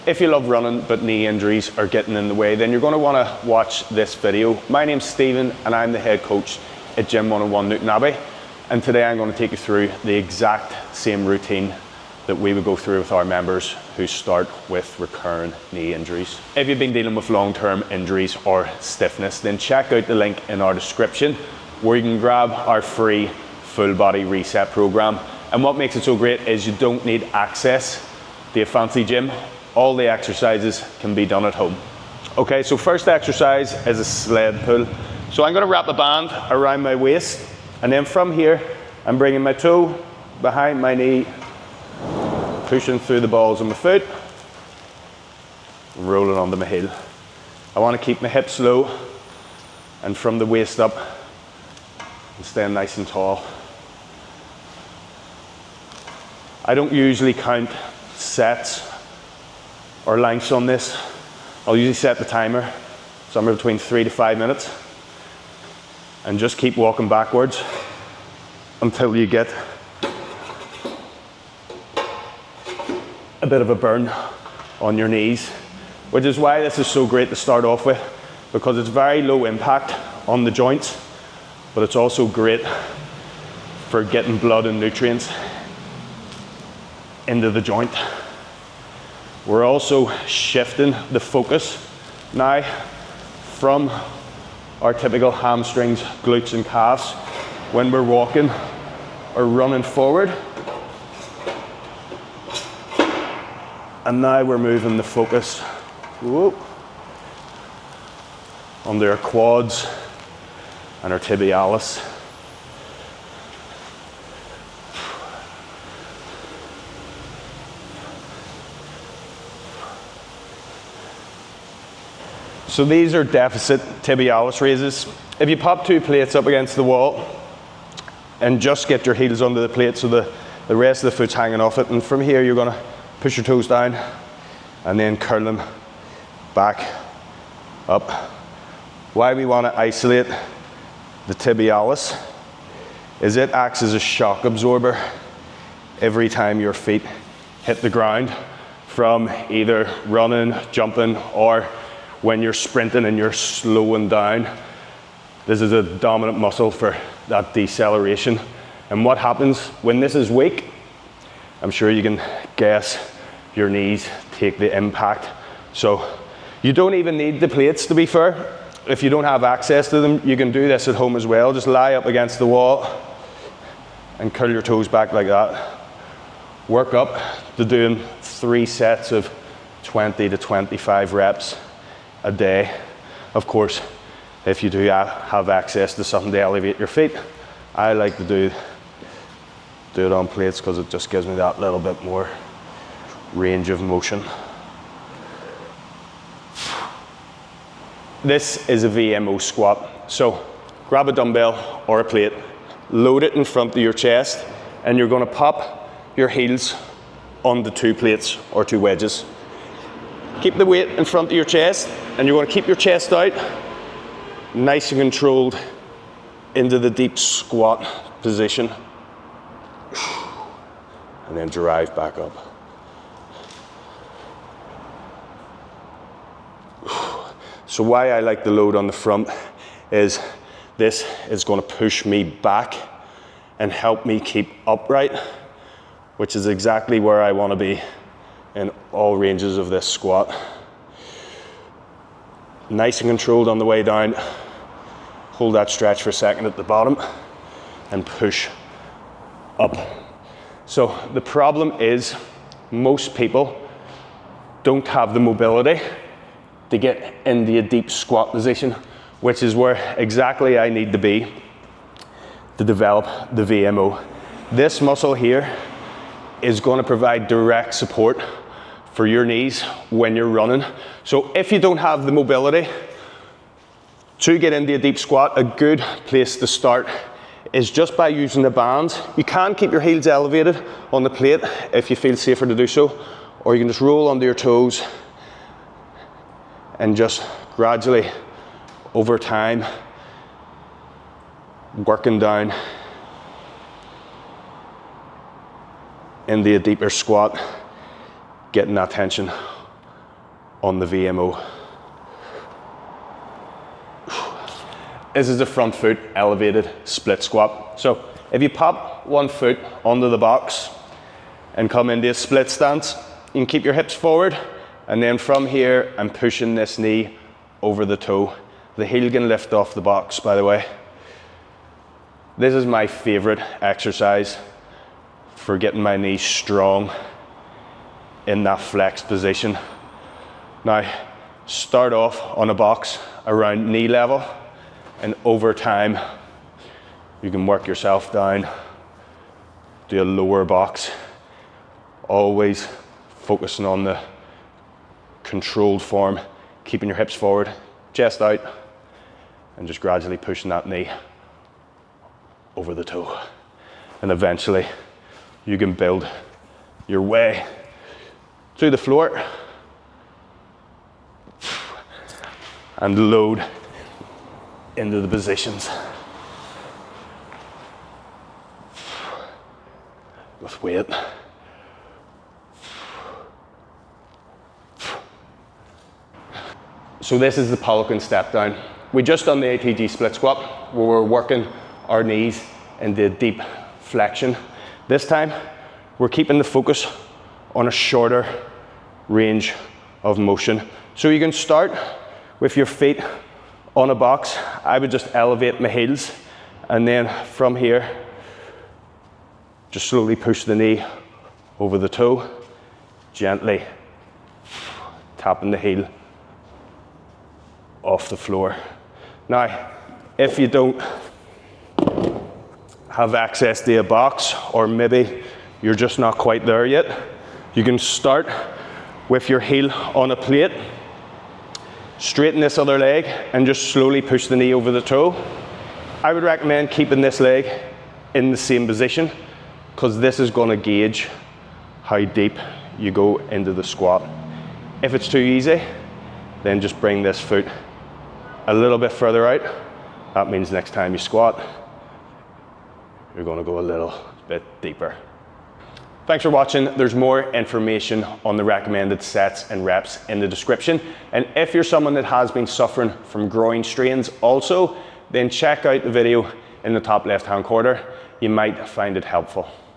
If you love running but knee injuries are getting in the way, then you're going to want to watch this video. My name's Stephen and I'm the head coach at Gym 101 Newton Abbey, and today I'm going to take you through the exact same routine that we would go through with our members who start with recurring knee injuries. If you've been dealing with long-term injuries or stiffness, then check out the link in our description where you can grab our free full body reset program. And what makes it so great is you don't need access to a fancy gym. All the exercises can be done at home. Okay, so first exercise is a sled pull. So I'm going to wrap a band around my waist, and then from here I'm bringing my toe behind my knee, pushing through the balls of my foot, and rolling onto my heel. I want to keep my hips low and from the waist up and staying nice and tall. I don't usually count sets or lengths on this. I'll usually set the timer somewhere between 3 to 5 minutes and just keep walking backwards until you get a bit of a burn on your knees, which is why this is so great to start off with, because it's very low impact on the joints, but it's also great for getting blood and nutrients into the joint. We're also shifting the focus now from our typical hamstrings, glutes and calves when we're walking or running forward. And now we're moving the focus onto our quads and our tibialis. So these are deficit tibialis raises. If you pop 2 plates up against the wall and just get your heels under the plate so the rest of the foot's hanging off it, and from here you're gonna push your toes down and then curl them back up. Why we wanna isolate the tibialis is it acts as a shock absorber every time your feet hit the ground from either running, jumping, or when you're sprinting and you're slowing down. This is a dominant muscle for that deceleration. And what happens when this is weak, I'm sure you can guess, your knees take the impact. So you don't even need the plates, to be fair. If you don't have access to them, you can do this at home as well. Just lie up against the wall and curl your toes back like that. Work up to doing 3 sets of 20 to 25 reps a day. Of course, if you do have access to something to elevate your feet, I like to do it on plates because it just gives me that little bit more range of motion. This is a VMO squat. So grab a dumbbell or a plate, load it in front of your chest, and you're going to pop your heels on the 2 plates or 2 wedges. Keep the weight in front of your chest, and you want to keep your chest out, nice and controlled into the deep squat position, and then drive back up. So why I like the load on the front is this is going to push me back and help me keep upright, which is exactly where I want to be in all ranges of this squat. Nice and controlled on the way down. Hold that stretch for a second at the bottom and push up. So the problem is most people don't have the mobility to get into a deep squat position, which is where exactly I need to be to develop the VMO. This muscle here is going to provide direct support for your knees when you're running. So if you don't have the mobility to get into a deep squat, a good place to start is just by using the bands. You can keep your heels elevated on the plate if you feel safer to do so, or you can just roll under your toes and just gradually over time working down into a deeper squat, getting that tension on the VMO. This is the front foot elevated split squat. So if you pop one foot onto the box and come into a split stance, you can keep your hips forward, and then from here I'm pushing this knee over the toe. The heel can lift off the box, by the way. This is my favorite exercise for getting my knees strong in that flexed position. Now, start off on a box around knee level, and over time, you can work yourself down to a lower box, always focusing on the controlled form, keeping your hips forward, chest out, and just gradually pushing that knee over the toe. And eventually, you can build your way to the floor and load into the positions with weight. So this is the Poliquin step down. We just done the ATG split squat where we're working our knees into deep flexion. This time we're keeping the focus on a shorter range of motion. So you can start with your feet on a box. I would just elevate my heels, and then from here just slowly push the knee over the toe, gently tapping the heel off the floor. Now, if you don't have access to a box, or maybe you're just not quite there yet, you can start with your heel on a plate, straighten this other leg, and just slowly push the knee over the toe. I would recommend keeping this leg in the same position, because this is going to gauge how deep you go into the squat. If it's too easy, then just bring this foot a little bit further out. That means next time you squat, you're going to go a little bit deeper. Thanks for watching. There's more information on the recommended sets and reps in the description. And if you're someone that has been suffering from groin strains also, then check out the video in the top left-hand corner. You might find it helpful.